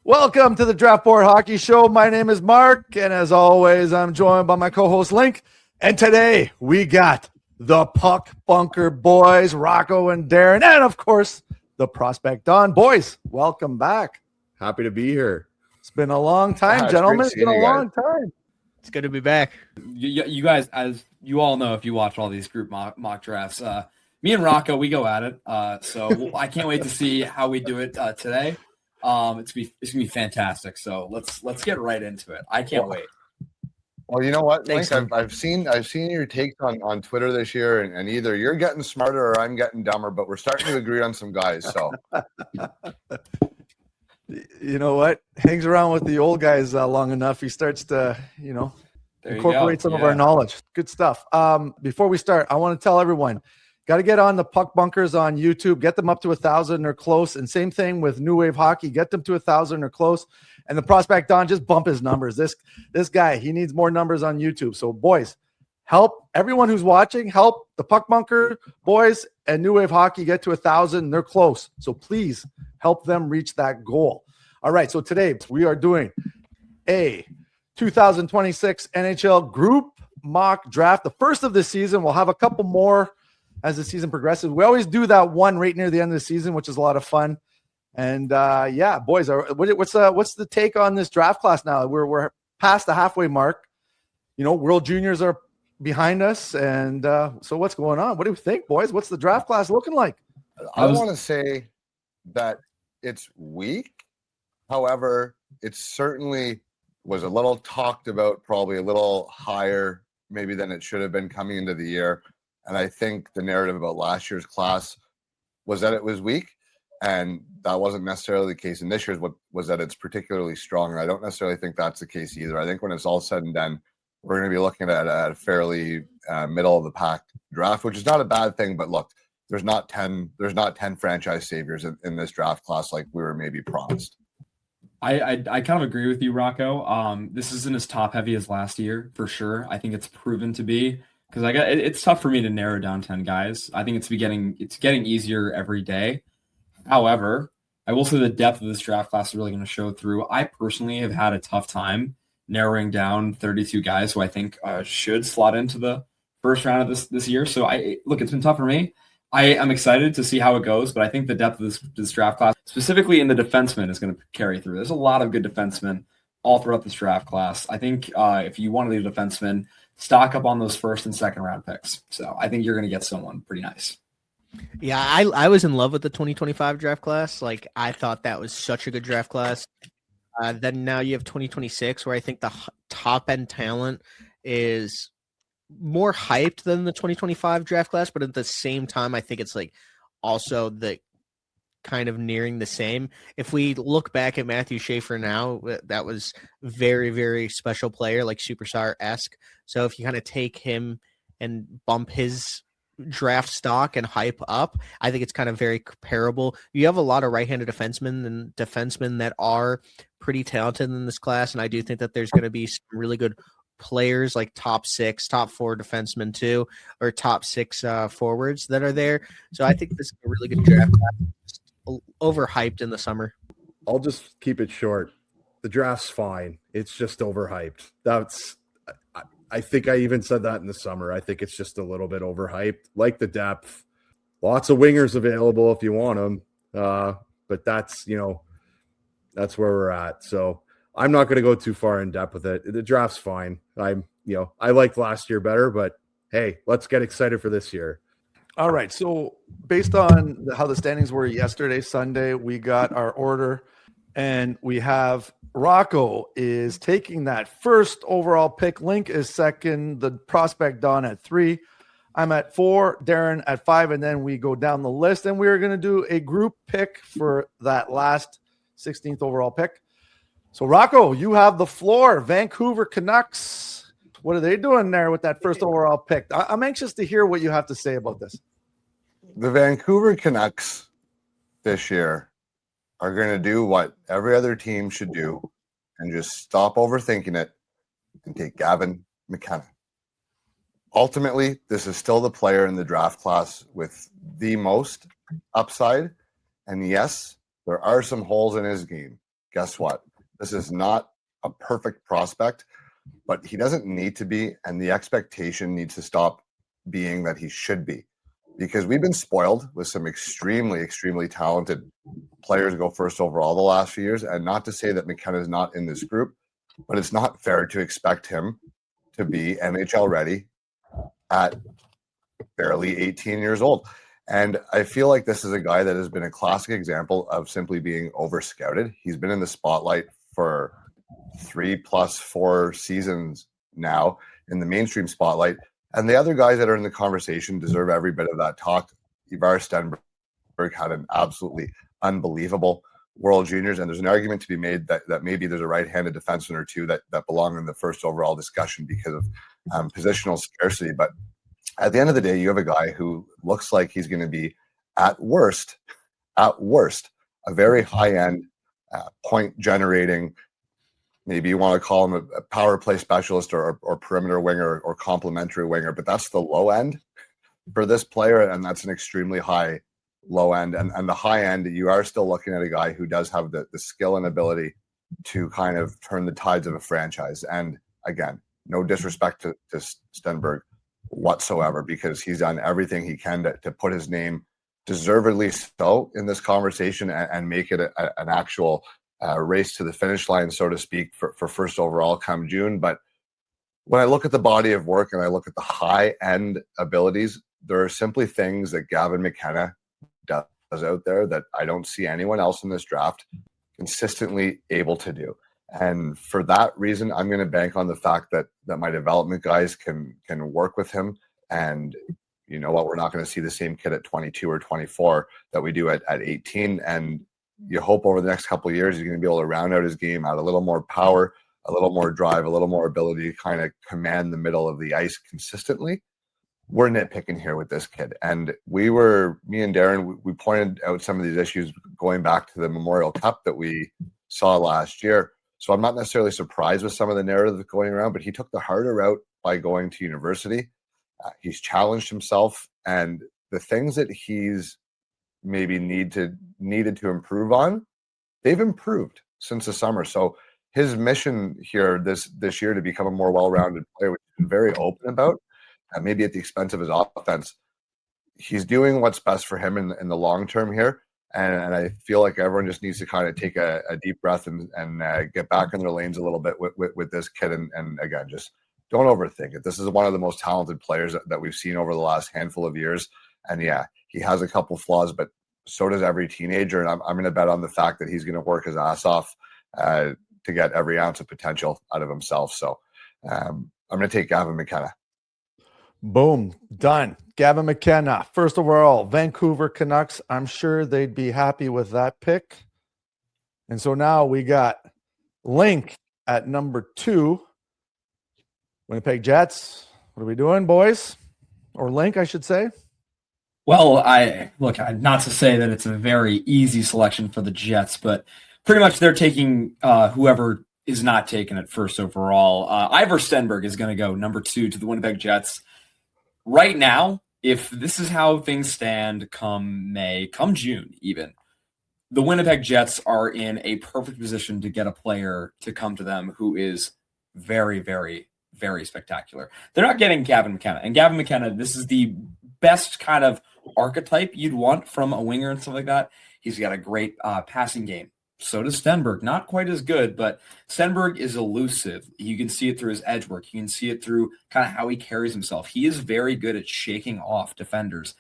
Welcome to the Draft Board Hockey Show. My name is Mark, and as always, I'm joined by my co-host Linc. And today we got the Puck Bunker boys, Rocco and Darren, and of course, the Prospect Don. Boys, welcome back. Happy to be here. It's been a long time, gentlemen. It's been a long time. It's good to be back. You guys, as you all know, if you watch all these group mock drafts, me and Rocco, we go at it. So I can't wait to see how we do it today. It's gonna be fantastic. So let's get right into it. I can't wait. Well, you know what, Thanks, Linc, I've seen your takes on Twitter this year, and either you're getting smarter or I'm getting dumber, but we're starting to agree on some guys. So you know what? Hangs around with the old guys long enough, he starts to, incorporate some of our knowledge. Good stuff. Before we start, I want to tell everyone, got to get on the Puck Bunkers on YouTube, get them up to 1,000 or close. And same thing with New Wave Hockey, get them to 1,000 or close. And the Prospect Don, just bump his numbers. This guy, he needs more numbers on YouTube. So boys, help everyone who's watching, help the Puck Bunker boys and New Wave Hockey get to 1,000. They're close. So please help them reach that goal. All right. So today we are doing a 2026 NHL group mock draft, the first of this season. We'll have a couple more as the season progresses. We always do that one right near the end of the season, which is a lot of fun. And boys, what's the take on this draft class now? We're past the halfway mark. World Juniors are behind us, and so what's going on? What do you think, boys? What's the draft class looking like? I want to say that it's weak. However, it certainly was a little talked about, probably a little higher maybe than it should have been coming into the year. And I think the narrative about last year's class was that it was weak, and that wasn't necessarily the case in this year's. What was that it's particularly strong, and I don't necessarily think that's the case either. I think when it's all said and done, we're going to be looking at a fairly middle of the pack draft, which is not a bad thing. But look, there's not 10 franchise saviors in this draft class like we were maybe promised. I kind of agree with you, Rocco. This isn't as top heavy as last year for sure. I think it's proven to be. Because it's tough for me to narrow down 10 guys. I think it's getting easier every day. However, I will say the depth of this draft class is really going to show through. I personally have had a tough time narrowing down 32 guys who I think should slot into the first round of this year. So it's been tough for me. I am excited to see how it goes, but I think the depth of this draft class, specifically in the defensemen, is going to carry through. There's a lot of good defensemen all throughout this draft class. I think if you want to leave a defenseman, stock up on those first and second round picks. So I think you're going to get someone pretty nice. Yeah, I was in love with the 2025 draft class. Like, I thought that was such a good draft class. Then now you have 2026, where I think the top end talent is more hyped than the 2025 draft class, but at the same time, I think it's like also the kind of nearing the same. If we look back at Matthew Schaefer now, that was very, very special player, like superstar-esque. So if you kind of take him and bump his draft stock and hype up, I think it's kind of very comparable. You have a lot of right-handed defensemen that are pretty talented in this class, and I do think that there's going to be some really good players like top 6, top 4 defensemen too, or top 6 forwards that are there. So I think this is a really good draft class. Overhyped in the summer. I'll just keep it short. The draft's fine. It's just overhyped. I think I even said that in the summer. I think it's just a little bit overhyped. Like the depth, lots of wingers available if you want them. But that's where we're at. So I'm not going to go too far in depth with it. The draft's fine. I liked last year better, but hey, let's get excited for this year. All right. So based on how the standings were yesterday, Sunday, we got our order, and we have Rocco is taking that first overall pick. Linc is second. The Prospect Don at 3. I'm at 4. Darren at 5. And then we go down the list, and we're going to do a group pick for that last 16th overall pick. So Rocco, you have the floor. Vancouver Canucks. What are they doing there with that first overall pick? I'm anxious to hear what you have to say about this. The Vancouver Canucks this year are going to do what every other team should do and just stop overthinking it and take Gavin McKenna. Ultimately, this is still the player in the draft class with the most upside. And yes, there are some holes in his game. guess what? This is not a perfect prospect, but he doesn't need to be, and the expectation needs to stop being that he should be, because we've been spoiled with some extremely, extremely talented players go first overall the last few years. And not to say that McKenna is not in this group, but it's not fair to expect him to be NHL ready at barely 18 years old. And I feel like this is a guy that has been a classic example of simply being over scouted. He's been in the spotlight for 3+4 seasons now in the mainstream spotlight. And the other guys that are in the conversation deserve every bit of that talk. Ivar Stenberg had an absolutely unbelievable World Juniors, and there's an argument to be made that maybe there's a right-handed defenseman or two that belong in the first overall discussion because of positional scarcity. But at the end of the day, you have a guy who looks like he's going to be, at worst, a very high-end point-generating, maybe you want to call him a power play specialist or perimeter winger or complementary winger, but that's the low end for this player, and that's an extremely high low end. And the high end, you are still looking at a guy who does have the skill and ability to kind of turn the tides of a franchise. And again, no disrespect to Stenberg whatsoever, because he's done everything he can to put his name deservedly so in this conversation and make it an actual race to the finish line, so to speak, for first overall come June. But when I look at the body of work and I look at the high end abilities, there are simply things that Gavin McKenna does out there that I don't see anyone else in this draft consistently able to do. And for that reason, I'm going to bank on the fact that my development guys can work with him. And you know what? We're not going to see the same kid at 22 or 24 that we do at 18. And you hope over the next couple of years, he's going to be able to round out his game, add a little more power, a little more drive, a little more ability to kind of command the middle of the ice consistently. We're nitpicking here with this kid. And me and Darren, we pointed out some of these issues going back to the Memorial Cup that we saw last year. So I'm not necessarily surprised with some of the narrative going around, but he took the harder route by going to university. He's challenged himself, and the things that he's maybe needed to improve on, they've improved since the summer. So his mission here this year to become a more well-rounded player, which he's been very open about, maybe at the expense of his offense, he's doing what's best for him in the long term here. And I feel like everyone just needs to kind of take a deep breath and get back in their lanes a little bit with this kid. And again, just don't overthink it. This is one of the most talented players that we've seen over the last handful of years. And yeah, he has a couple flaws, but so does every teenager. And I'm going to bet on the fact that he's going to work his ass off to get every ounce of potential out of himself. So I'm going to take Gavin McKenna. Boom. Done. Gavin McKenna, first overall, Vancouver Canucks. I'm sure they'd be happy with that pick. And so now we got Linc at number 2. Winnipeg Jets. What are we doing, boys? Or Linc, I should say. Well, not to say that it's a very easy selection for the Jets, but pretty much they're taking whoever is not taken at first overall. Ivar Stenberg is going to go number 2 to the Winnipeg Jets. Right now, if this is how things stand come May, come June even, the Winnipeg Jets are in a perfect position to get a player to come to them who is very, very, very spectacular. They're not getting Gavin McKenna. And Gavin McKenna, this is the best kind of archetype you'd want from a winger and stuff like that. He's got a great passing game. So does Stenberg. Not quite as good, but Stenberg is elusive. You can see it through his edge work. You can see it through kind of how he carries himself. He is very good at shaking off defenders.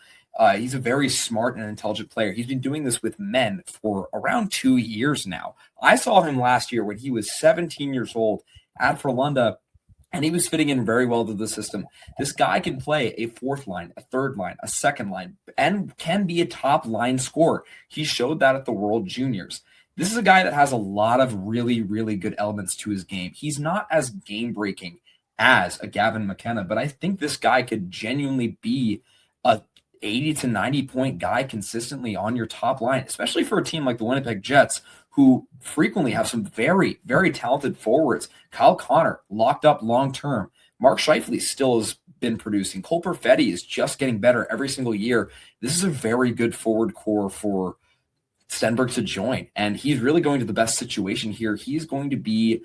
He's a very smart and intelligent player. He's been doing this with men for around 2 years now. I saw him last year when he was 17 years old at Frölunda, and he was fitting in very well to the system. This guy can play a fourth line, a third line, a second line, and can be a top line scorer. He showed that at the World Juniors. This is a guy that has a lot of really, really good elements to his game. He's not as game-breaking as a Gavin McKenna, but I think this guy could genuinely be a 80 to 90-point guy consistently on your top line, especially for a team like the Winnipeg Jets, who frequently have some very, very talented forwards. Kyle Connor, locked up long-term. Mark Scheifele still has been producing. Cole Perfetti is just getting better every single year. This is a very good forward core for Stenberg to join. And he's really going to the best situation here. He's going to be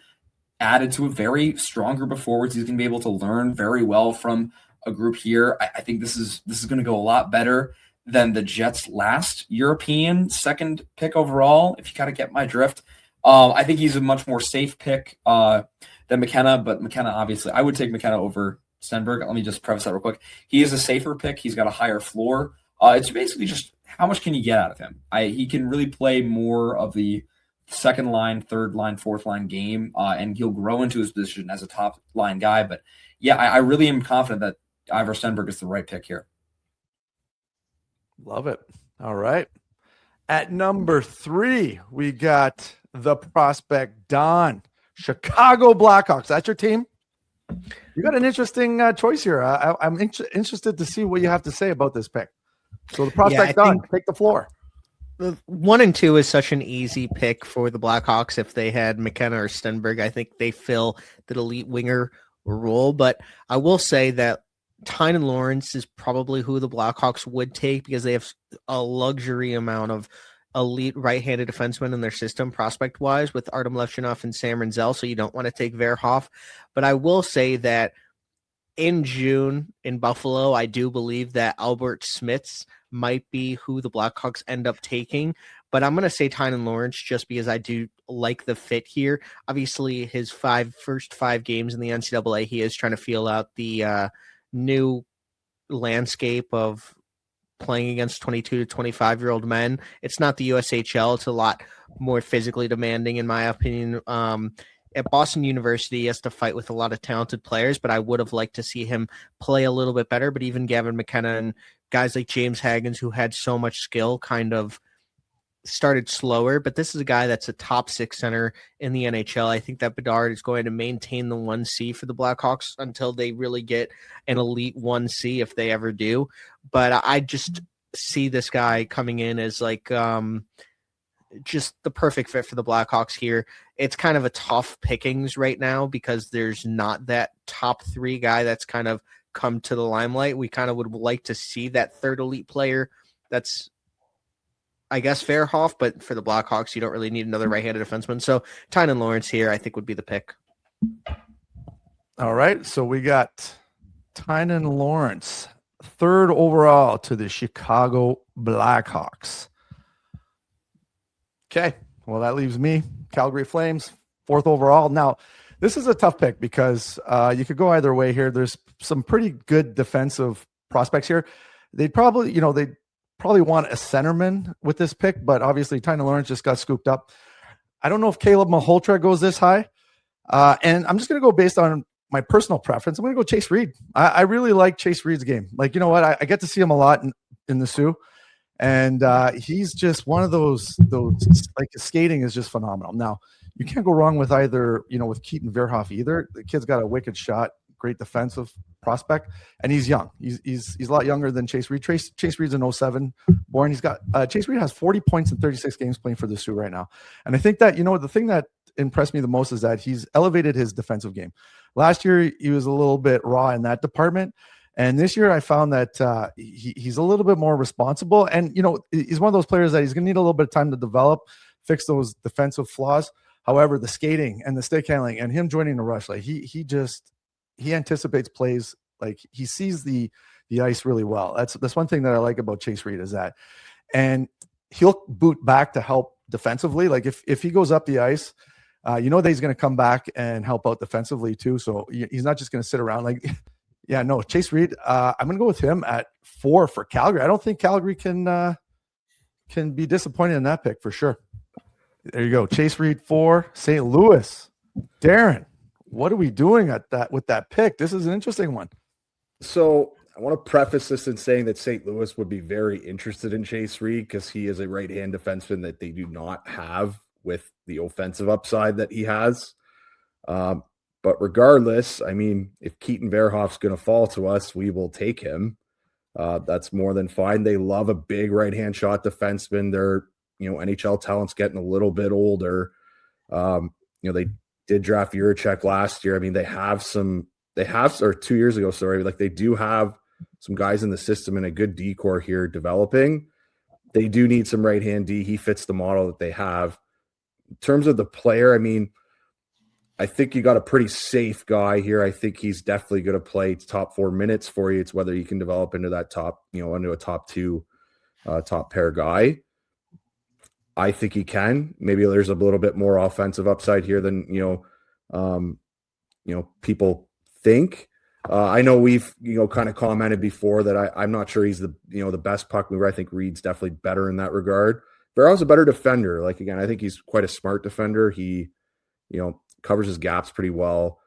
added to a very strong group of forwards. He's going to be able to learn very well from a group here. I think this is going to go a lot better than the Jets' last European second pick overall, if you kind of get my drift. I think he's a much more safe pick than McKenna, but McKenna, obviously, I would take McKenna over Stenberg. Let me just preface that real quick. He is a safer pick. He's got a higher floor. It's basically just how much can you get out of him? He can really play more of the second line, third line, fourth line game, and he'll grow into his position as a top line guy. But yeah, I really am confident that Ivar Stenberg is the right pick here. Love it. All right. At number 3, we got the prospect Don, Chicago Blackhawks. That's your team? You got an interesting choice here. I'm interested to see what you have to say about this pick. So the prospect Don, take the floor. 1 and 2 is such an easy pick for the Blackhawks. If they had McKenna or Stenberg, I think they fill the elite winger role. But I will say that Tynan Lawrence is probably who the Blackhawks would take because they have a luxury amount of elite right-handed defensemen in their system prospect-wise with Artem Levchinov and Sam Renzel, so you don't want to take Verhoff. But I will say that in June in Buffalo, I do believe that Albert Smits might be who the Blackhawks end up taking. But I'm going to say Tynan Lawrence just because I do like the fit here. Obviously, his first five games in the NCAA, he is trying to feel out the new landscape of playing against 22 to 25-year-old men. It's not the USHL. It's a lot more physically demanding, in my opinion. At Boston University, he has to fight with a lot of talented players, but I would have liked to see him play a little bit better. But even Gavin McKenna and guys like James Haggins, who had so much skill, kind of started slower. But this is a guy that's a top 6 center in the NHL. I think that Bedard is going to maintain the 1C for the Blackhawks until they really get an elite 1C, if they ever do. But I just see this guy coming in as like just the perfect fit for the Blackhawks here. It's kind of a tough pickings right now because there's not that top 3 guy that's kind of come to the limelight. We kind of would like to see that third elite player. That's, I guess, Verhoff, but for the Blackhawks, you don't really need another right-handed defenseman. So Tynan Lawrence here, I think, would be the pick. All right, so we got Tynan Lawrence, 3rd overall to the Chicago Blackhawks. Okay, well, that leaves me, Calgary Flames, 4th overall. Now, this is a tough pick because you could go either way here. There's some pretty good defensive prospects here. They'd probably want a centerman with this pick, but obviously Tynan Lawrence just got scooped up. I don't know if Caleb Malhotra goes this high, and I'm just going to go based on my personal preference. I'm going to go Chase Reed. I really like Chase Reed's game. Like, you know what? I get to see him a lot in the Sioux. And he's just one of those, like, his skating is just phenomenal. Now, you can't go wrong with either, with Keaton Verhoff either. The kid's got a wicked shot, great defensive prospect, and he's young. He's a lot younger than Chase Reed. Chase Reed's an 07 born. He's got Chase Reed has 40 points in 36 games playing for the Sioux right now. And I think that, the thing that impressed me the most is that he's elevated his defensive game. Last year, he was a little bit raw in that department. And this year I found that he's a little bit more responsible. And, he's one of those players that he's going to need a little bit of time to develop, fix those defensive flaws. However, the skating and the stick handling and him joining the rush, like he anticipates plays. Like, he sees the ice really well. That's one thing that I like about Chase Reed is that. And he'll boot back to help defensively. Like, if he goes up the ice, that he's going to come back and help out defensively too. So he's not just going to sit around like – yeah, no, Chase Reed. I'm going to go with him at 4 for Calgary. I don't think Calgary can be disappointed in that pick for sure. There you go, Chase Reed 4, St. Louis. Darren, what are we doing with that pick? This is an interesting one. So I want to preface this in saying that St. Louis would be very interested in Chase Reed because he is a right-hand defenseman that they do not have with the offensive upside that he has. But regardless, I mean, if Keaton Verhoff's going to fall to us, we will take him. That's more than fine. They love a big right-hand shot defenseman. Their, NHL talent's getting a little bit older. They did draft Juracek last year. I mean, or 2 years ago, sorry. Like, they do have some guys in the system and a good decor here developing. They do need some right-hand D. He fits the model that they have. In terms of the player, I mean, I think you got a pretty safe guy here. I think he's definitely going to play top 4 minutes for you. It's whether he can develop into that top, into a top 2, top pair guy. I think he can. Maybe there's a little bit more offensive upside here than people think. I know we've kind of commented before that I'm not sure he's the best puck mover. I think Reed's definitely better in that regard. Barrow's a better defender. Like, again, I think he's quite a smart defender. He covers his gaps pretty well.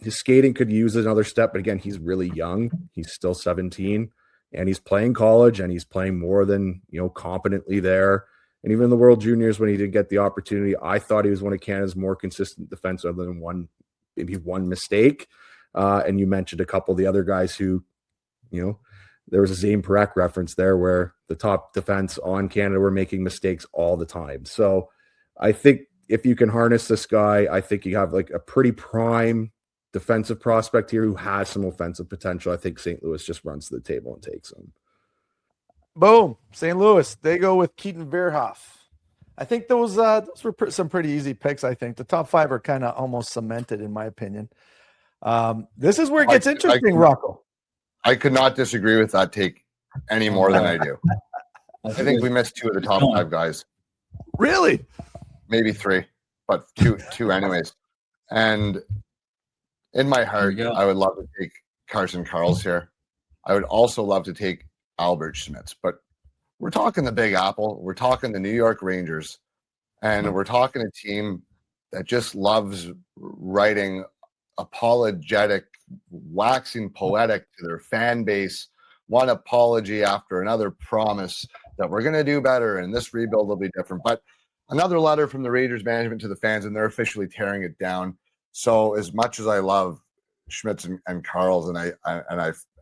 His skating could use another step, but again, he's really young. He's still 17, and he's playing college, and he's playing more than competently there. And even in the World Juniors, when he did get the opportunity, I thought he was one of Canada's more consistent defense, other than maybe one mistake. And you mentioned a couple of the other guys who, there was a Zane Parekh reference there where the top defense on Canada were making mistakes all the time. So I think if you can harness this guy, I think you have like a pretty prime defensive prospect here who has some offensive potential. I think St. Louis just runs to the table and takes him. Boom. St. Louis, they go with Keaton Verhoff. I think those were some pretty easy picks. I think the top 5 are kind of almost cemented, in my opinion. This is where it gets interesting, Rocco. I could not disagree with that take any more than I do. I think we missed 2 of the top 5 guys. Really? Maybe 3, but two anyways. And in my heart, I would love to take Carson Karls here. I would also love to take Albert Schmitz, but we're talking the Big Apple. We're talking the New York Rangers, and we're talking a team that just loves writing apologetic, waxing poetic to their fan base, one apology after another promise that we're going to do better and this rebuild will be different. But another letter from the Rangers management to the fans, and they're officially tearing it down. So as much as I love Schmitz and Karls, and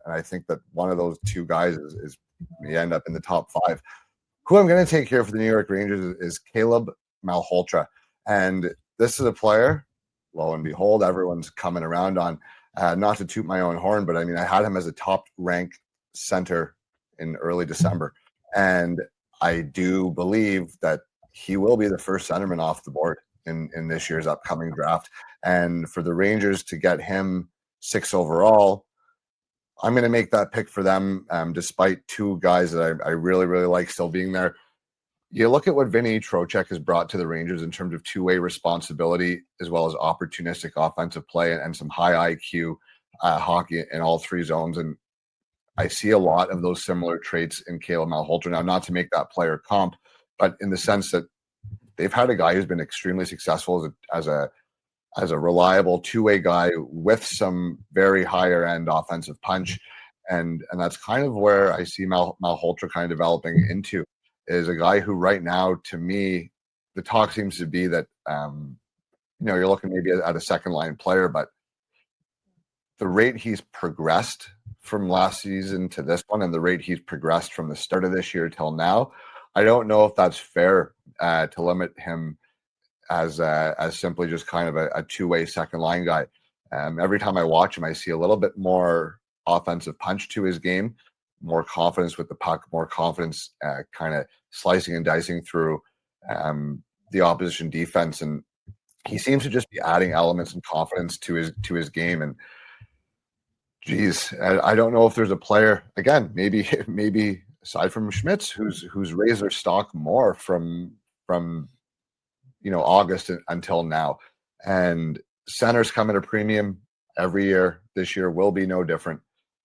I think that one of those 2 guys is may end up in the top 5. Who I'm going to take here for the New York Rangers is Caleb Malhotra. And this is a player, lo and behold, everyone's coming around on, not to toot my own horn, but I mean, I had him as a top-ranked center in early December. And I do believe that he will be the first centerman off the board in this year's upcoming draft. And for the Rangers to get him 6 overall, I'm going to make that pick for them, despite 2 guys that I really, really like still being there. You look at what Vinny Trocheck has brought to the Rangers in terms of two-way responsibility, as well as opportunistic offensive play and some high IQ hockey in all 3 zones. And I see a lot of those similar traits in Caleb Malhotra. Now, not to make that player comp, but in the sense that they've had a guy who's been extremely successful as a reliable two-way guy with some very higher end offensive punch. And that's kind of where I see Malhotra kind of developing into, is a guy who right now, to me, the talk seems to be that, you're looking maybe at a second line player, but the rate he's progressed from last season to this one and the rate he's progressed from the start of this year till now, I don't know if that's fair to limit him as simply just kind of a two-way second line guy. Every time I watch him, I see a little bit more offensive punch to his game, more confidence with the puck, more confidence kind of slicing and dicing through the opposition defense. And he seems to just be adding elements and confidence to his game. And geez, I don't know if there's a player, again, maybe aside from Schmitz, who's raised their stock more from August until now. And centers come at a premium every year. This year will be no different.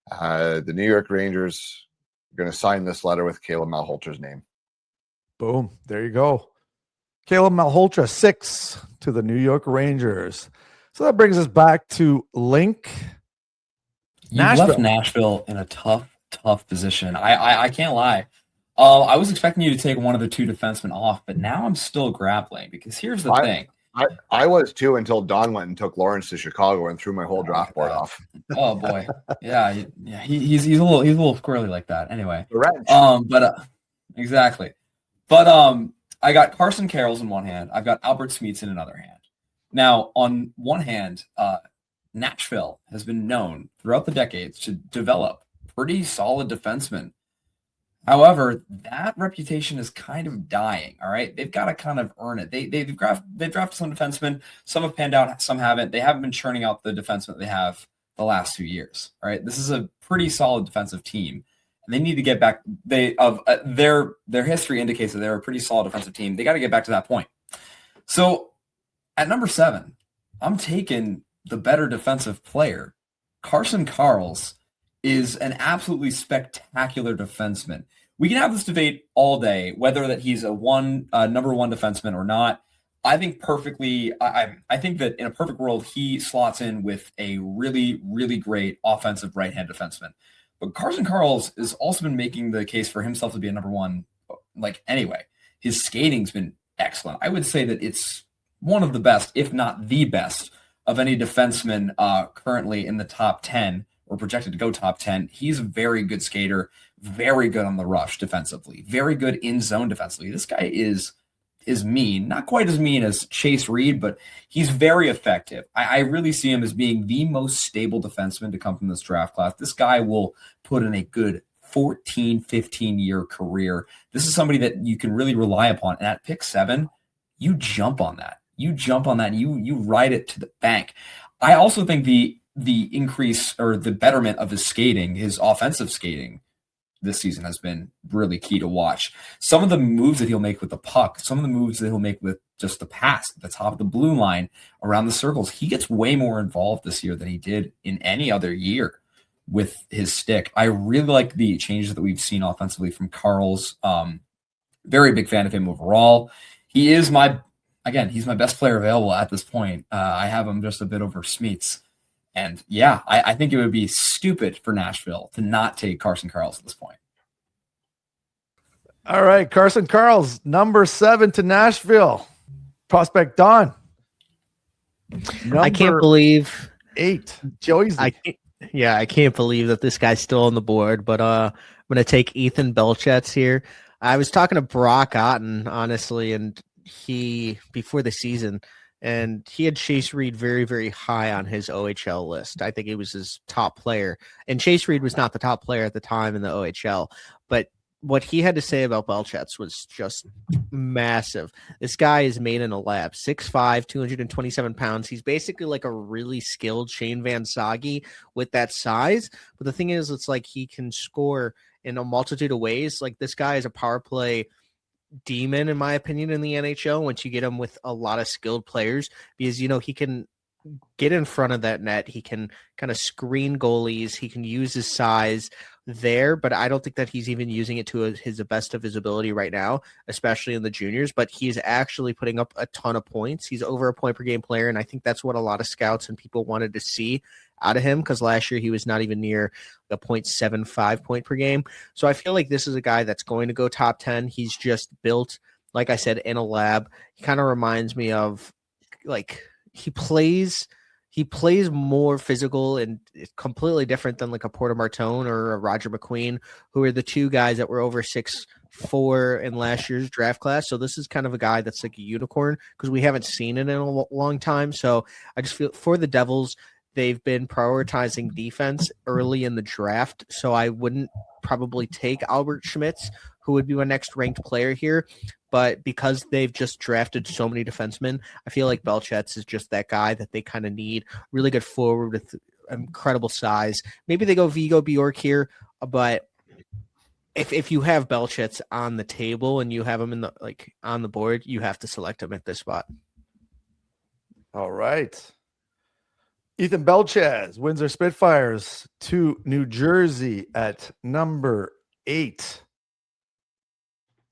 The New York Rangers are going to sign this letter with Caleb Malholtra's name. Boom. There you go. Caleb Malhotra, 6 to the New York Rangers. So that brings us back to Linc. You left Nashville in a tough position. I can't lie. I was expecting you to take one of the 2 defensemen off, but now I'm still grappling because here's the thing. I was too until Don went and took Lawrence to Chicago and threw my whole draft board off. Oh boy, yeah. He's a little squirrely like that. Anyway, exactly. But I got Carson Karls in one hand. I've got Albert Schmitz in another hand. Now, on one hand, Nashville has been known throughout the decades to develop pretty solid defensemen. However, that reputation is kind of dying. All right, they've got to kind of earn it. They've drafted some defensemen. Some have panned out, some haven't. They haven't been churning out the defensemen they have the last 2 years. All right, this is a pretty solid defensive team, and they need to get back. Their history indicates that they're a pretty solid defensive team. They got to get back to that point. So at number 7, I'm taking the better defensive player. Carson Karls is an absolutely spectacular defenseman. We can have this debate all day, whether that he's a number one defenseman or not. I think perfectly. I think that in a perfect world, he slots in with a really, really great offensive right-hand defenseman. But Carson Karls has also been making the case for himself to be a number one. Like anyway, his skating's been excellent. I would say that it's one of the best, if not the best, of any defenseman currently in the top 10 or projected to go top 10. He's a very good skater, very good on the rush defensively, very good in zone defensively. This guy is mean, not quite as mean as Chase Reed, but he's very effective. I really see him as being the most stable defenseman to come from this draft class. This guy will put in a good 14, 15-year career. This is somebody that you can really rely upon. And at pick 7, you jump on that. And you ride it to the bank. I also think the increase or the betterment of his skating, his offensive skating this season has been really key to watch. Some of the moves that he'll make with the puck, some of the moves that he'll make with just the pass, the top of the blue line, around the circles, he gets way more involved this year than he did in any other year with his stick. I really like the changes that we've seen offensively from Karls. Very big fan of him overall. He's my best player available at this point. I have him just a bit over Smeets. And yeah, I think it would be stupid for Nashville to not take Carson Karls at this point. All right, Carson Karls, number 7 to Nashville. Prospect Don. I can't believe 8. Joey's. I can't believe that this guy's still on the board, but I'm going to take Ethan Belchetz here. I was talking to Brock Otten, honestly, and before the season, and he had Chase Reed very, very high on his OHL list. I think he was his top player. And Chase Reed was not the top player at the time in the OHL. But what he had to say about Belchetz was just massive. This guy is made in a lab. 6'5", 227 pounds. He's basically like a really skilled Shane Van Sage with that size. But the thing is, it's like he can score in a multitude of ways. Like this guy is a power play demon, in my opinion, in the NHL once you get him with a lot of skilled players, because he can get in front of that net, he can kind of screen goalies, he can use his size there, but I don't think that he's even using it to his best of his ability right now, especially in the juniors. But he's actually putting up a ton of points. He's over a point per game player, and I think that's what a lot of scouts and people wanted to see out of him, because last year he was not even near the 0.75 point per game. So I feel like this is a guy that's going to go top 10. He's just built, like I said, in a lab. He kind of reminds me of, like, he plays more physical and completely different than like a Porter Martone or a Roger McQueen, who are the two guys that were over 6'4" in last year's draft class. So this is kind of a guy that's like a unicorn, because we haven't seen it in a long time. So I just feel for the Devils, they've been prioritizing defense early in the draft, so I wouldn't probably take Albert Schmitz, who would be my next ranked player here. But because they've just drafted so many defensemen, I feel like Belchetz is just that guy that they kind of need. Really good forward with incredible size. Maybe they go Vigo Bjork here, but if you have Belchetz on the table and you have him on the board, you have to select him at this spot. All right. Ethan Belchetz, Windsor Spitfires to New Jersey at number 8.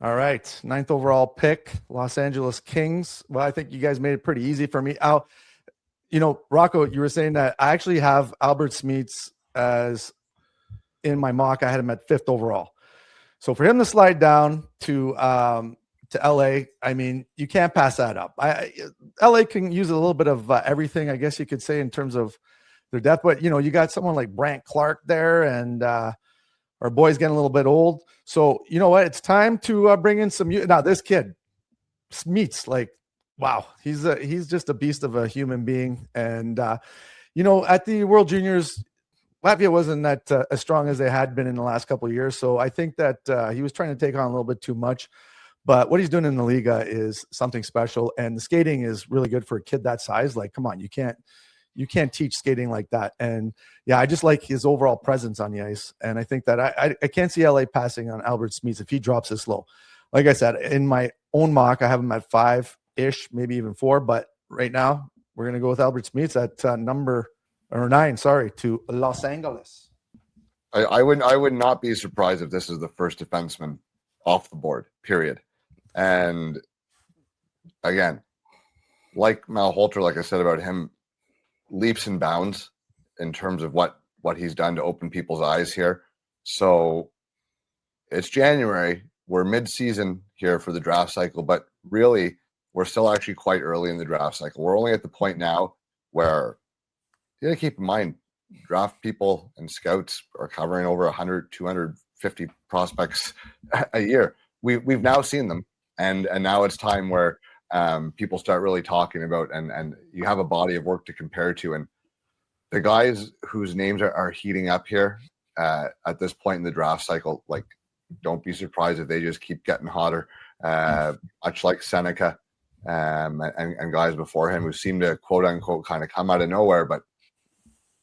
All right. 9th overall pick, Los Angeles Kings. Well, I think you guys made it pretty easy for me. Rocco, you were saying that I actually have Albert Smeets as in my mock. I had him at 5th overall. So for him to slide down to LA, I mean, you can't pass that up. LA can use a little bit of everything, I guess you could say, in terms of their depth. But, you got someone like Brant Clark there, and our boy's getting a little bit old. So, you know what? It's time to bring in some. Now, this kid, Smeets, like, wow, he's just a beast of a human being. And, at the World Juniors, Latvia wasn't that as strong as they had been in the last couple of years. So I think that he was trying to take on a little bit too much. But what he's doing in the Liga is something special. And the skating is really good for a kid that size. Like, come on, you can't teach skating like that. And yeah, I just like his overall presence on the ice. And I think that I can't see LA passing on Albert Smeets if he drops this low. Like I said, in my own mock, I have him at 5-ish, maybe even 4. But right now, we're going to go with Albert Smeets at number 9, to Los Angeles. I would not be surprised if this is the first defenseman off the board, period. And again, like Malholter, like I said about him, leaps and bounds in terms of what he's done to open people's eyes here. So it's January. We're mid-season here for the draft cycle, but really we're still actually quite early in the draft cycle. We're only at the point now where you got to keep in mind, draft people and scouts are covering over 100, 250 prospects a year. We've now seen them, and now it's time where people start really talking about, and you have a body of work to compare to. And the guys whose names are heating up here at this point in the draft cycle, like, don't be surprised if they just keep getting hotter, much like Seneca and guys before him who seem to, quote unquote, kind of come out of nowhere. But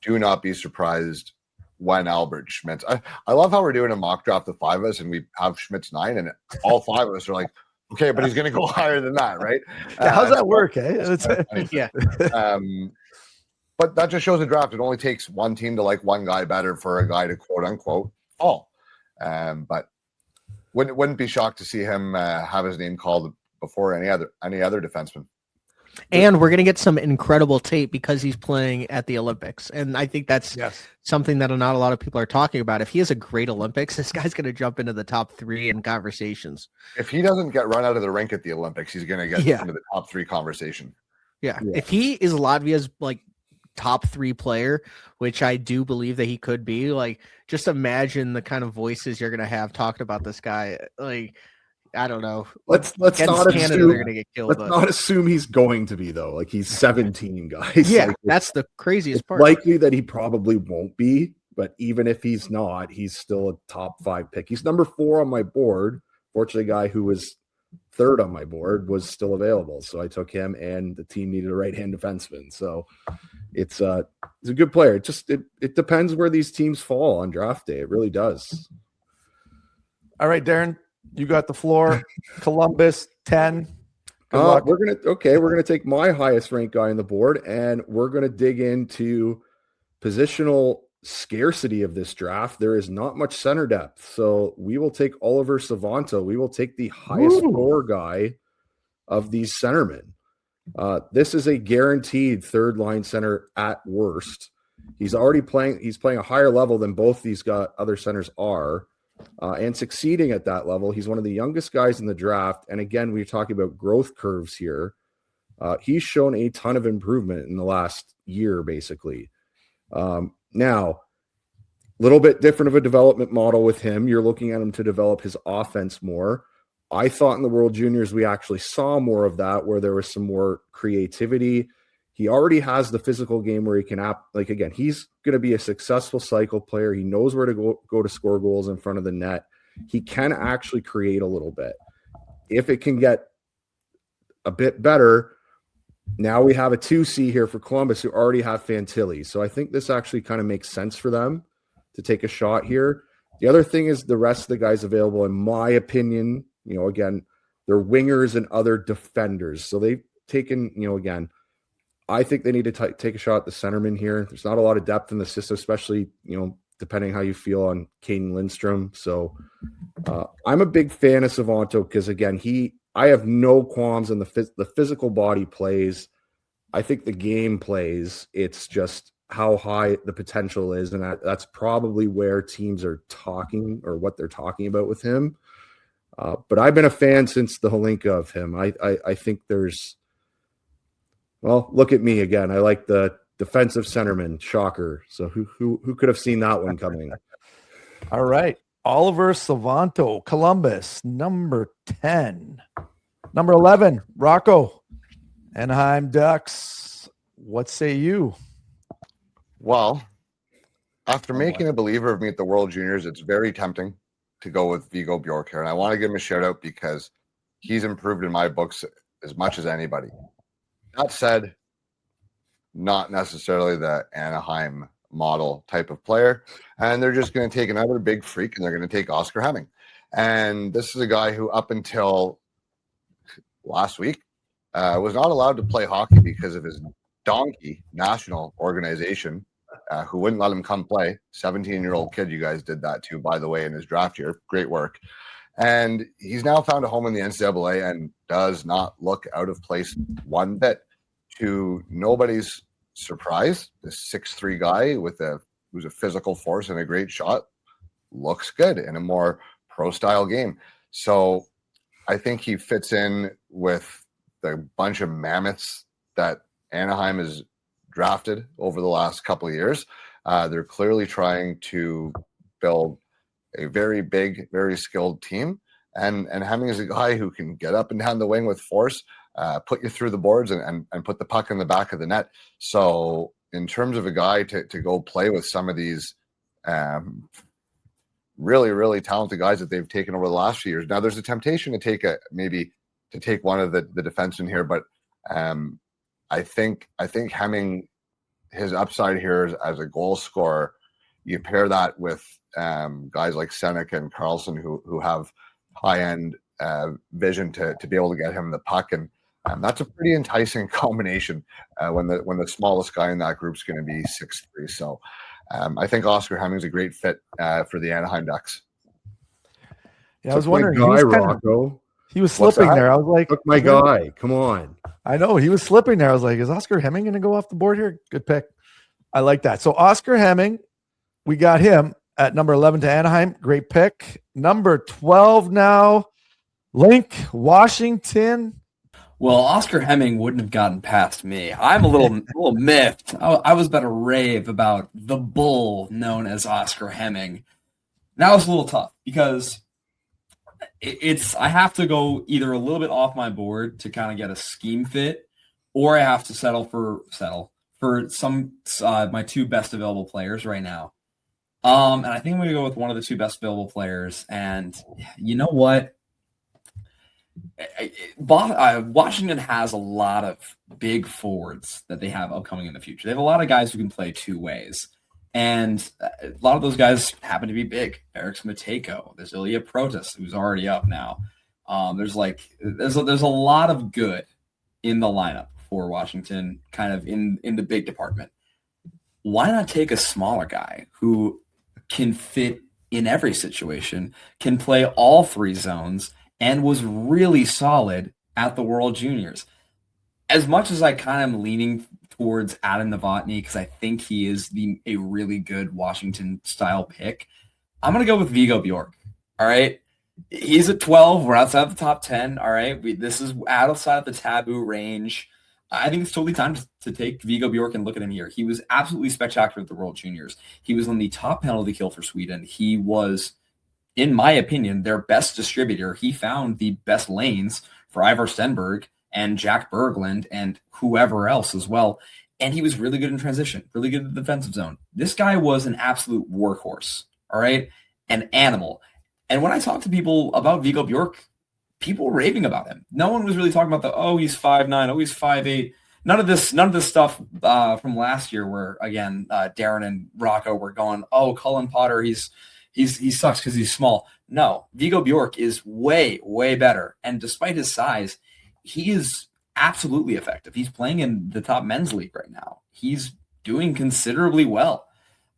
do not be surprised when Albert Schmitz. I love how we're doing a mock draft of 5 of us, and we have Schmitz 9, and all 5 of us are like, okay, but he's going to go higher than that, right? Yeah, how's that work, eh? Yeah. But that just shows the draft. It only takes one team to like one guy better for a guy to, quote unquote, fall. But wouldn't be shocked to see him have his name called before any other defenseman. And we're going to get some incredible tape because he's playing at the Olympics. And I think that's something that not a lot of people are talking about. If he has a great Olympics, this guy's going to jump into the top 3 in conversations. If he doesn't get run out of the rink at the Olympics, he's going to get into the top 3 conversation. Yeah. If he is Latvia's like top 3 player, which I do believe that he could be, like, just imagine the kind of voices you're going to have talking about this guy. Like, I don't know. Let's not assume they're gonna get killed. Let's not assume he's going to be, though. Like, he's 17, guys. Yeah, like, that's the craziest part. Likely that he probably won't be, but even if he's not, he's still a top 5 pick. He's number 4 on my board. Fortunately, a guy who was 3rd on my board was still available, so I took him. And the team needed a right-hand defenseman, so it's a good player. It depends where these teams fall on draft day. It really does. All right, Darren. You got the floor. Columbus 10. We're gonna take my highest ranked guy on the board, and we're gonna dig into positional scarcity of this draft. There is not much center depth, so we will take Oliver Savanto. We will take the highest score guy of these centermen. This is a guaranteed 3rd line center at worst. He's playing a higher level than both these other centers are. And succeeding at that level. He's one of the youngest guys in the draft. And again, we're talking about growth curves here. He's shown a ton of improvement in the last year, basically. Now, a little bit different of a development model with him. You're looking at him to develop his offense more. I thought in the World Juniors, we actually saw more of that, where there was some more creativity. He already has the physical game where he can he's going to be a successful cycle player. He knows where to go to score goals in front of the net. He can actually create a little bit. If it can get a bit better, now we have a 2C here for Columbus who already have Fantilli. So I think this actually kind of makes sense for them to take a shot here. The other thing is the rest of the guys available, in my opinion, again, they're wingers and other defenders. So they've taken, again, I think they need to take a shot at the centerman here. There's not a lot of depth in the system, especially, depending how you feel on Caden Lindstrom. So I'm a big fan of Savanto because, again, I have no qualms in the physical body plays. I think the game plays. It's just how high the potential is, and that's probably where teams are talking or what they're talking about with him. But I've been a fan since the Holinka of him. I think there's – well, look at me again. I like the defensive centerman. Shocker. So who could have seen that one coming? All right. Oliver Savanto, Columbus, number 10. Number 11, Rocco, Anaheim Ducks. What say you? Well, After making a believer of me at the World Juniors, it's very tempting to go with Viggo Bjork here. And I want to give him a shout out because he's improved in my books as much as anybody. That said, not necessarily the Anaheim model type of player. And they're just going to take another big freak and they're going to take Oscar Hemming. And this is a guy who up until last week was not allowed to play hockey because of his donkey national organization who wouldn't let him come play. 17-year-old kid you guys did that to, by the way, in his draft year. Great work. And he's now found a home in the NCAA and does not look out of place one bit. To nobody's surprise, this 6'3" guy who's a physical force and a great shot looks good in a more pro-style game. So I think he fits in with the bunch of mammoths that Anaheim has drafted over the last couple of years. They're clearly trying to build a very big, very skilled team. And Hemming is a guy who can get up and down the wing with force, put you through the boards and put the puck in the back of the net. So in terms of a guy to go play with some of these really, really talented guys that they've taken over the last few years. Now there's a temptation to take one of the defensemen here, but I think Hemming, his upside here as a goal scorer, you pair that with guys like Seneca and Carlson who have high-end vision to be able to get him the puck, and that's a pretty enticing combination when the smallest guy in that group is going to be 6'3". So I think Oscar Hemming is a great fit for the Anaheim Ducks. Yeah, I was wondering. He was What's slipping that? there. I was like, Look, my guy, come on. I know he was slipping there. I was like, is Oscar Hemming going to go off the board here? Good pick. I like that. So Oscar Hemming, we got him at number 11 to Anaheim. Great pick. Number 12 now, Linc, Washington. Well, Oscar Hemming wouldn't have gotten past me. I'm a little miffed. I was about to rave about the bull known as Oscar Hemming. That was a little tough because I have to go either a little bit off my board to kind of get a scheme fit, or I have to settle for some my two best available players right now. And I think I'm going to go with one of the two best available players. And you know what? Washington has a lot of big forwards that they have upcoming in the future. They have a lot of guys who can play two ways. And a lot of those guys happen to be big. Eric's Matejko. There's Ilya Protas, who's already up now. There's a lot of good in the lineup for Washington, kind of in the big department. Why not take a smaller guy who can fit in every situation, can play all three zones, and was really solid at the World Juniors? As much as I kind of am leaning towards Adam Novotny because I think he is a really good Washington-style pick, I'm going to go with Viggo Bjork. All right? He's at 12. We're outside of the top 10. All right? This is outside of the taboo range. I think it's totally time to take Viggo Bjork and look at him here. He was absolutely spectacular at the World Juniors. He was on the top penalty kill for Sweden. He was, in my opinion, their best distributor. He found the best lanes for Ivar Stenberg and Jack Berglund and whoever else as well. And he was really good in transition, really good in the defensive zone. This guy was an absolute workhorse, all right? An animal. And when I talk to people about Viggo Bjork, people were raving about him. No one was really talking about he's 5'9", he's 5'8". None of this stuff from last year where, again, Darren and Rocco were going, Cullen Potter, he sucks because he's small. No, Viggo Bjork is way, way better. And despite his size, he is absolutely effective. He's playing in the top men's league right now. He's doing considerably well.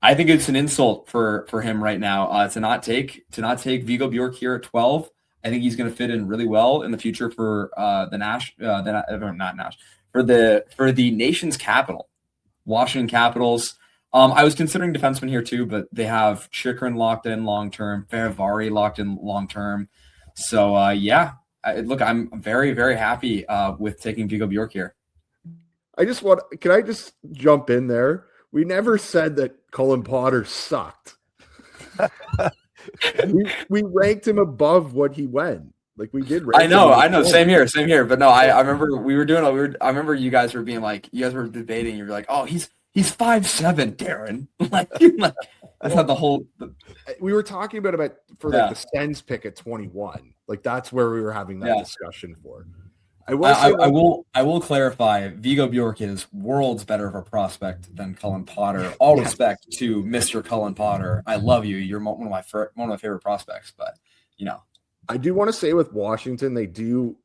I think it's an insult for him right now to not take Viggo Bjork here at 12. I think he's going to fit in really well in the future for the nation's capital, Washington Capitals. I was considering defensemen here too, but they have Chikrin locked in long term, Fehérváry locked in long term. So look, I'm very, very happy with taking Viggo Bjork here. Can I just jump in there? We never said that Cullen Potter sucked. we ranked him above what he went. Like we did. I know. Same here. But no, I remember I remember you guys were being like, you guys were debating. You were like, oh, he's 5'7", Darren. like That's not the whole. We were talking about for like the Sens pick at 21. Like that's where we were having that discussion for. I will clarify. Vigo Bjork is worlds better of a prospect than Cullen Potter. All respect to Mr. Cullen Potter. I love you. You're one of my favorite prospects. But I do want to say with Washington, they do.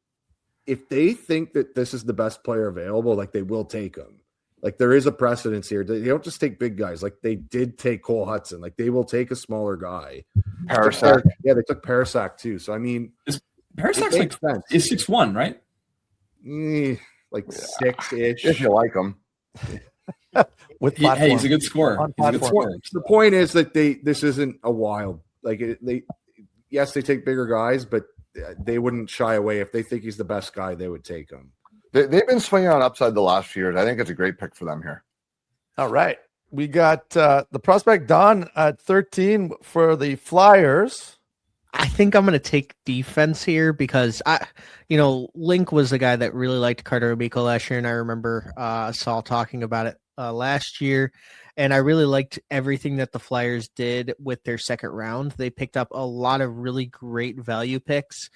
If they think that this is the best player available, like they will take him. Like there is a precedence here. They don't just take big guys. Like they did take Cole Hudson. Like they will take a smaller guy. Parasak. Yeah, they took Parasak too. So I mean, Parasak's is 6'1", right? Like 6-ish. If you like him. He's a good scorer. The point is that this isn't a wild. Like they take bigger guys, but they wouldn't shy away. If they think he's the best guy, they would take him. They've been swinging on upside the last few years. I think it's a great pick for them here. All right. We got the prospect Don at 13 for the Flyers. I think I'm going to take defense here because Linc was the guy that really liked Carter Amico last year. And I remember Saul talking about it last year. And I really liked everything that the Flyers did with their second round. They picked up a lot of really great value picks.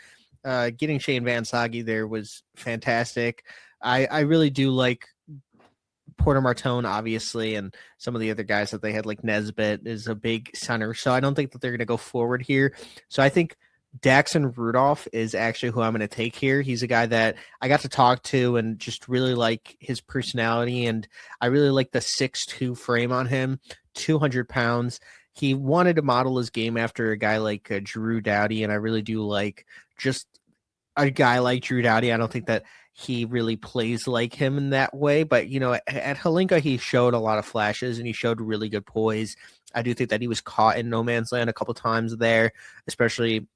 Getting Shane Van Sage there was fantastic. I really do like Porter Martone, obviously, and some of the other guys that they had, like Nesbitt is a big center. So I don't think that they're going to go forward here. So I think Daxon Rudolph is actually who I'm going to take here. He's a guy that I got to talk to and just really like his personality. And I really like the 6'2" frame on him, 200 pounds. He wanted to model his game after a guy like Drew Doughty. And I really do like just a guy like Drew Doughty. I don't think that he really plays like him in that way. But, at Hlinka, he showed a lot of flashes and he showed really good poise. I do think that he was caught in no man's land a couple times there, especially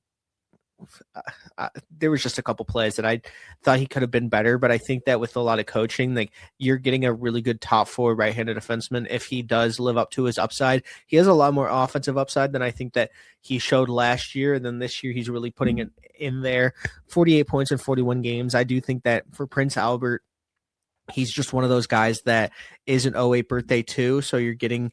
there was just a couple plays that I thought he could have been better. But I think that with a lot of coaching, like you're getting a really good top four right-handed defenseman. If he does live up to his upside, he has a lot more offensive upside than I think that he showed last year. And then this year he's really putting it in there. 48 points in 41 games. I do think that for Prince Albert, he's just one of those guys that is an 08 birthday too. So you're getting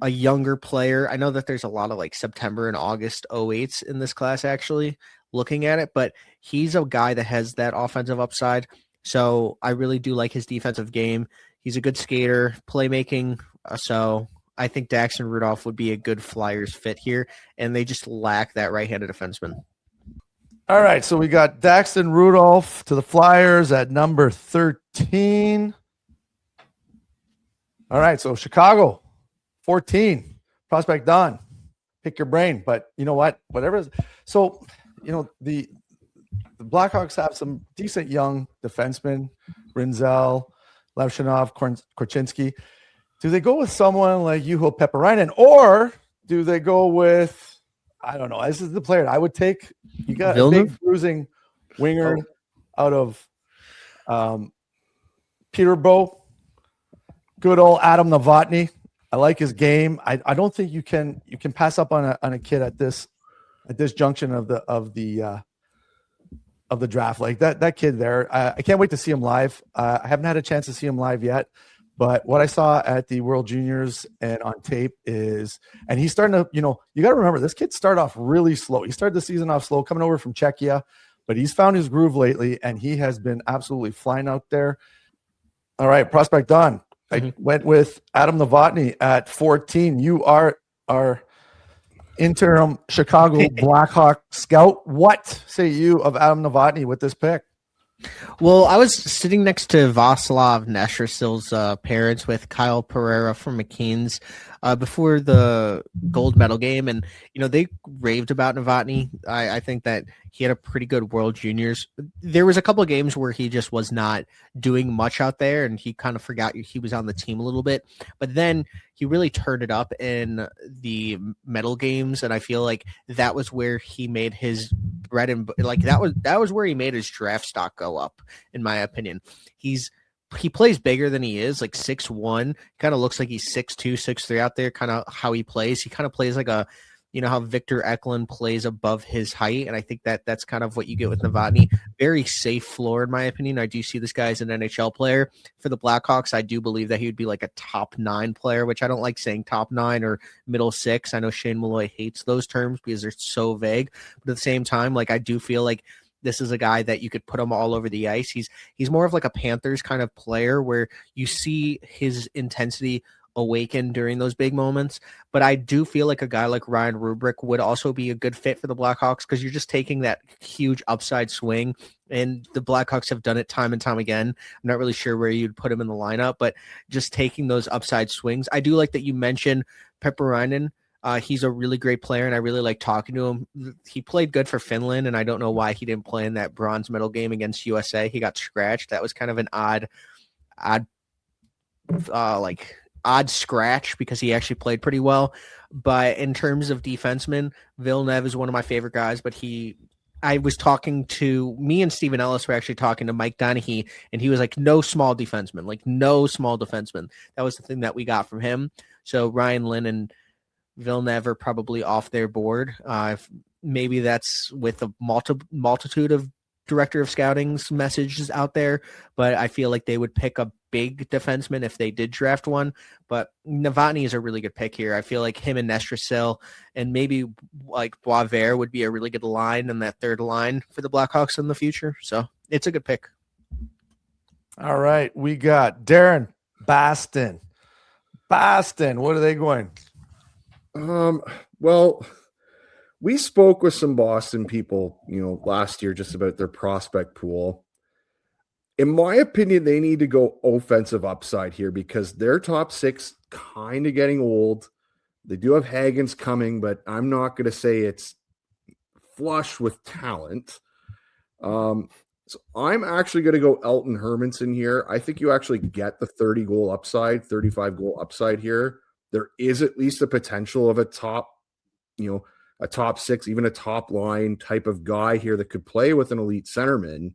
a younger player. I know that there's a lot of like September and August 08s in this class actually looking at it, but he's a guy that has that offensive upside. So I really do like his defensive game. He's a good skater, playmaking. So I think Daxon Rudolph would be a good Flyers fit here, and they just lack that right-handed defenseman. All right, so we got Daxon Rudolph to the Flyers at number 13. All right, so Chicago, 14. Prospect Don, pick your brain. But you know what? Whatever. So, the Blackhawks have some decent young defensemen, Rinzel, Levshinov, Korchinski. Do they go with someone like Juho Pepperinen, or do they go with, I don't know, this is the player I would take. You got a big bruising winger out of Peterborough. Good old Adam Novotny. I like his game. I don't think you can pass up on a kid at this junction of the draft. Like that kid there. I can't wait to see him live. I haven't had a chance to see him live yet, but what I saw at the World Juniors and on tape is, and he's starting to, you got to remember this kid started off really slow. He started the season off slow, coming over from Czechia, but he's found his groove lately, and he has been absolutely flying out there. All right, prospect Don. I went with Adam Novotny at 14. You are our interim Chicago Blackhawk scout. What say you of Adam Novotny with this pick? Well, I was sitting next to Vaslav Nestorsil's parents with Kyle Pereira from McKean's before the gold medal game, and they raved about Novotny. I think that he had a pretty good World Juniors. There was a couple of games where he just was not doing much out there, and he kind of forgot he was on the team a little bit. But then he really turned it up in the medal games, and I feel like that was where he made his bread and that was where he made his draft stock go up, in my opinion. He plays bigger than he is, like 6'1", kind of looks like he's 6'2", 6'3" out there, kind of how he plays. He kind of plays like a You know how Victor Eklund plays above his height, and I think that's kind of what you get with Novotny. Very safe floor, in my opinion. I do see this guy as an NHL player. For the Blackhawks, I do believe that he would be like a top 9 player, which I don't like saying top 9 or middle 6. I know Shane Malloy hates those terms because they're so vague. But at the same time, like I do feel like this is a guy that you could put him all over the ice. He's more of like a Panthers kind of player where you see his intensity awaken during those big moments. But I do feel like a guy like Ryan Rubrick would also be a good fit for the Blackhawks because you're just taking that huge upside swing, and the Blackhawks have done it time and time again. I'm not really sure where you'd put him in the lineup, but just taking those upside swings. I do like that you mentioned Pepperainen. He's a really great player, and I really like talking to him. He played good for Finland, and I don't know why he didn't play in that bronze medal game against USA. He got scratched. That was kind of an odd scratch because he actually played pretty well. But in terms of defensemen, Villeneuve is one of my favorite guys, but I was talking to me and Stephen Ellis were actually talking to Mike Donaghy, and he was like, no small defenseman. That was the thing that we got from him. So Ryan Lynn and Villeneuve are probably off their board. Maybe that's with a multitude of director of scouting's messages out there, but I feel like they would pick a big defenseman if they did draft one. But Novotny is a really good pick here. I feel like him and Nestrasil and maybe like Boisvert would be a really good line in that third line for the Blackhawks in the future. So it's a good pick. All right. We got Darren Boston. What are they going? Well, we spoke with some Boston people, last year just about their prospect pool. In my opinion, they need to go offensive upside here because their top 6 kind of getting old. They do have Hagens coming, but I'm not going to say it's flush with talent. So I'm actually going to go Elton Hermanson here. I think you actually get the 30 goal upside, 35 goal upside here. There is at least a potential of a top, a top 6, even a top line type of guy here that could play with an elite centerman.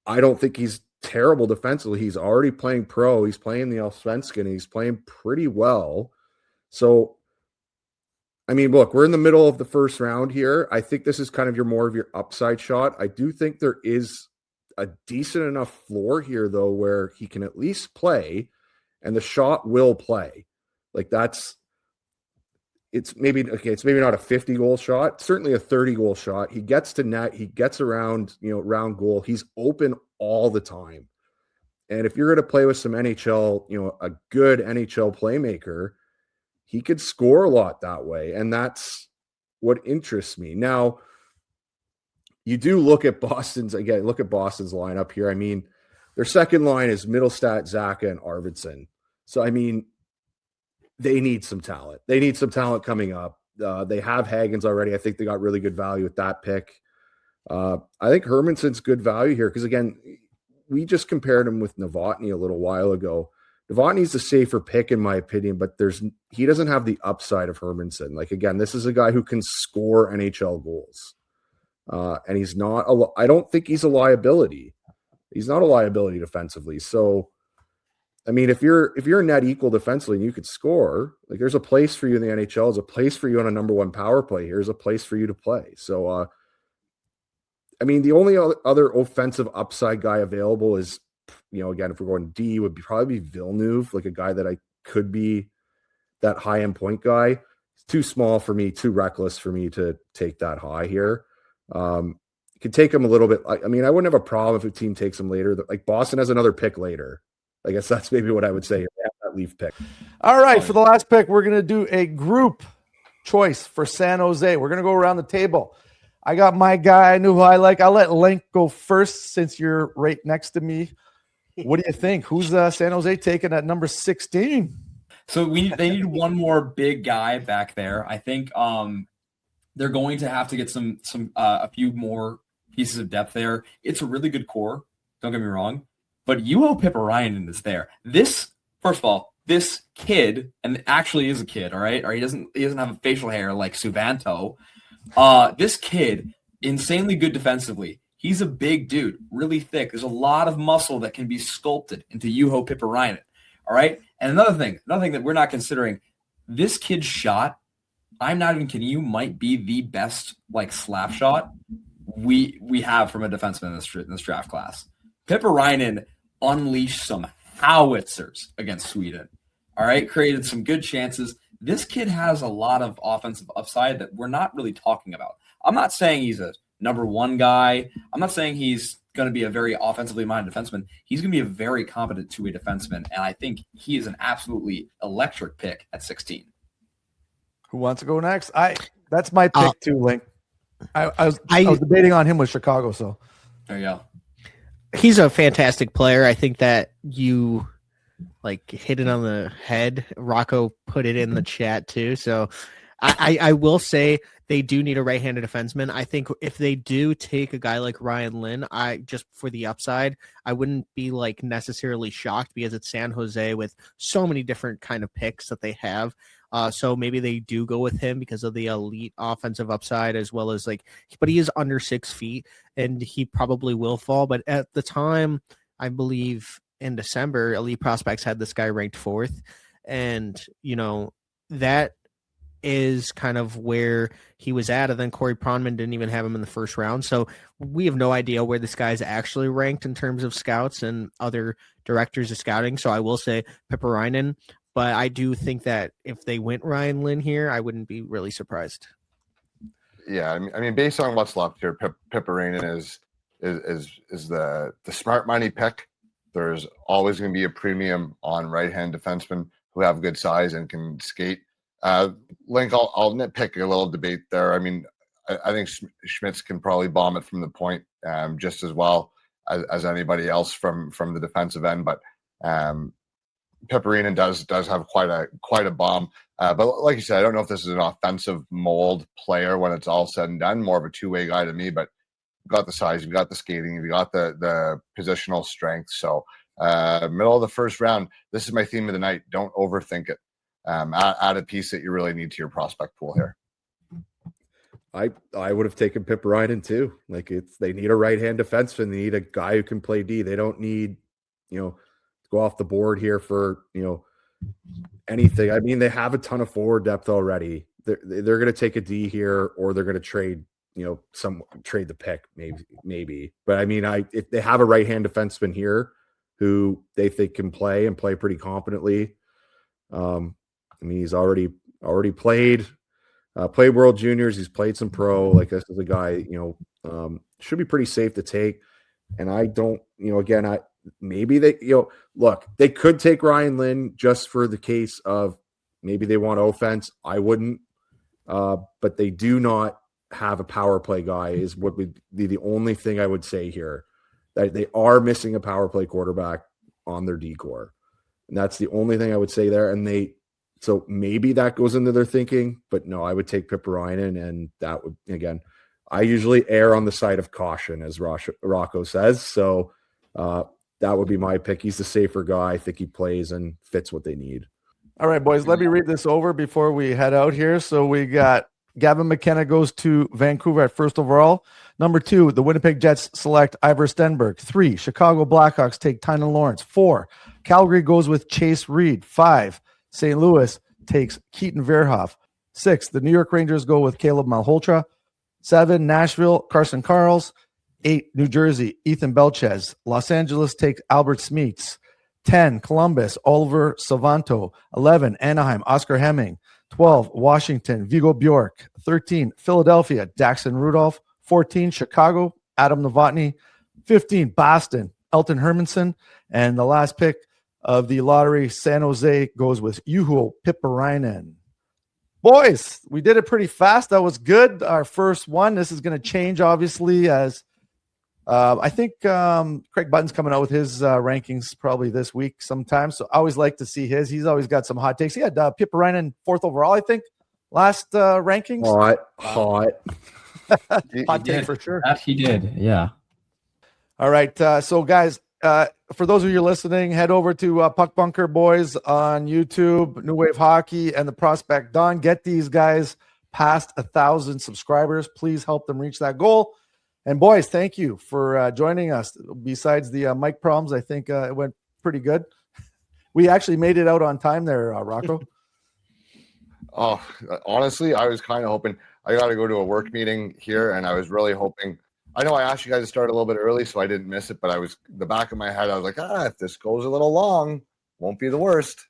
I don't think he's terrible defensively. He's already playing pro. He's playing the Allsvenskan. He's playing pretty well. So, I mean, look, we're in the middle of the first round here. I think this is kind of more of your upside shot. I do think there is a decent enough floor here, though, where he can at least play, and the shot will play. Like it's maybe not a 50-goal shot, certainly a 30-goal shot. He gets to net, he gets around, round goal. He's open all the time. And if you're going to play with some NHL, a good NHL playmaker, he could score a lot that way. And that's what interests me. Now, you do look at Boston's lineup here. I mean, their second line is Middlestat, Zaka, and Arvidsson. So, I mean, they need some talent. They need some talent coming up. They have Hagens already. I think they got really good value with that pick. I think Hermanson's good value here because, again, we just compared him with Novotny a little while ago. Novotny's a safer pick, in my opinion, but he doesn't have the upside of Hermanson. Like, again, this is a guy who can score NHL goals. And he's not I don't think he's a liability. He's not a liability defensively. So, I mean, if you're a net equal defensively and you could score, like there's a place for you in the NHL. There's a place for you on a number 1 power play. Here's a place for you to play. So, I mean, the only other offensive upside guy available is, again, if we're going D, would probably be Villeneuve, like a guy that I could be that high-end point guy. It's too small for me, too reckless for me to take that high here. Could take him a little bit. I mean, I wouldn't have a problem if a team takes him later. Like Boston has another pick later. I guess that's maybe what I would say. They have that Leaf pick. All right, for the last pick, we're going to do a group choice for San Jose. We're going to go around the table. I got my guy. I knew who I like. I'll let Linc go first since you're right next to me. What do you think? Who's San Jose taking at number 16? So they need one more big guy back there. I think they're going to have to get a few more pieces of depth there. It's a really good core. Don't get me wrong. But Juho Pipparainen is there. First of all, this kid, and actually is a kid, all right? Or he doesn't have a facial hair like Suvanto. This kid, insanely good defensively. He's a big dude, really thick. There's a lot of muscle that can be sculpted into Juho Pipparainen, all right? And another thing that we're not considering, this kid's shot I'm not even kidding you, might be the best like slap shot we have from a defenseman in this draft class. Pipparainen unleashed some howitzers against Sweden. All right, created some good chances. This kid has a lot of offensive upside that we're not really talking about. I'm not saying he's a number one guy. I'm not saying he's going to be a very offensively minded defenseman. He's going to be a very competent two-way defenseman, and I think he is an absolutely electric pick at 16. Who wants to go next? That's my pick too, Linc. I was debating on him with Chicago, so there you go. He's a fantastic player. I think that you like hit it on the head. Rocco put it in the chat too. So I will say they do need a right-handed defenseman. I think if they do take a guy like Ryan Lynn, just for the upside, I wouldn't be like necessarily shocked because it's San Jose with so many different kind of picks that they have. So maybe they do go with him because of the elite offensive upside as well as but he is under 6 feet and he probably will fall. But at the time, I believe in December, Elite Prospects had this guy ranked 4th. And, that is kind of where he was at. And then Corey Pronman didn't even have him in the first round. So we have no idea where this guy's actually ranked in terms of scouts and other directors of scouting. So I will say Pipparainen. But I do think that if they went Ryan Lynn here, I wouldn't be really surprised. Yeah, I mean, based on what's left here, Pipparainen is the smart money pick. There's always going to be a premium on right-hand defensemen who have good size and can skate. Linc, I'll nitpick a little debate there. I mean, I think Schmitz can probably bomb it from the point just as well as anybody else from the defensive end, but Pipparainen does have quite a bomb. But like you said, I don't know if this is an offensive mold player when it's all said and done. More of a two-way guy to me, but you've got the size, you've got the skating, you've got the positional strength. So middle of the first round, this is my theme of the night. Don't overthink it. Add a piece that you really need to your prospect pool here. I would have taken Pipparainen too. They need a right-hand defenseman. They need a guy who can play D. They don't need, to go off the board here for, anything. I mean, they have a ton of forward depth already. They're going to take a D here, or they're going to trade, trade the pick, maybe. But I mean, if they have a right-hand defenseman here who they think can play and play pretty competently, I mean, he's already played World Juniors. He's played some pro. This is a guy, should be pretty safe to take. And I don't, again, maybe they, look, they could take Ryan Lynn just for the case of maybe they want offense. I wouldn't, but they do not have a power play guy is what would be the only thing I would say here, that they are missing a power play quarterback on their D core. And that's the only thing I would say there. And so maybe that goes into their thinking, but no, I would take Pipparainen, and that would, again, I usually err on the side of caution, as Rocco says. So that would be my pick. He's the safer guy. I think he plays and fits what they need. All right, boys, let me read this over before we head out here. So we got Gavin McKenna goes to Vancouver at 1st overall. Number 2, the Winnipeg Jets select Ivor Stenberg. 3, Chicago Blackhawks take Tynan Lawrence. 4, Calgary goes with Chase Reed. 5, St. Louis takes Keaton Verhoff. 6, the New York Rangers go with Caleb Malhotra. 7, Nashville, Carson Karls. 8, New Jersey, Ethan Belchez. Los Angeles takes Albert Smeets. 10, Columbus, Oliver Savanto. 11, Anaheim, Oscar Hemming. 12, Washington, Vigo Bjork. 13, Philadelphia, Daxon Rudolph. 14, Chicago, Adam Novotny. 15, Boston, Elton Hermanson. And the last pick of the lottery, San Jose goes with Juho Pipparainen. Boys, we did it pretty fast. That was good. Our first one. This is going to change, obviously, as I think Craig Button's coming out with his rankings probably this week sometime. So I always like to see his. He's always got some hot takes. He had Pipparainen 4th overall, I think, last rankings. Hot. Hot take for sure. That he did, yeah. All right. So, guys, for those of you listening, head over to Puck Bunker Boys on YouTube, New Wave Hockey, and the Prospect Don. Get these guys past 1,000 subscribers. Please help them reach that goal. And, boys, thank you for joining us. Besides the mic problems, I think it went pretty good. We actually made it out on time there, Rocco. Oh, honestly, I was kind of hoping. I got to go to a work meeting here, and I was really hoping. I know I asked you guys to start a little bit early, so I didn't miss it. But I was the back of my head. I was like, if this goes a little long, won't be the worst.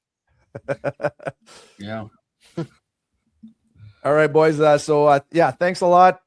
Yeah. All right, boys. So yeah, thanks a lot.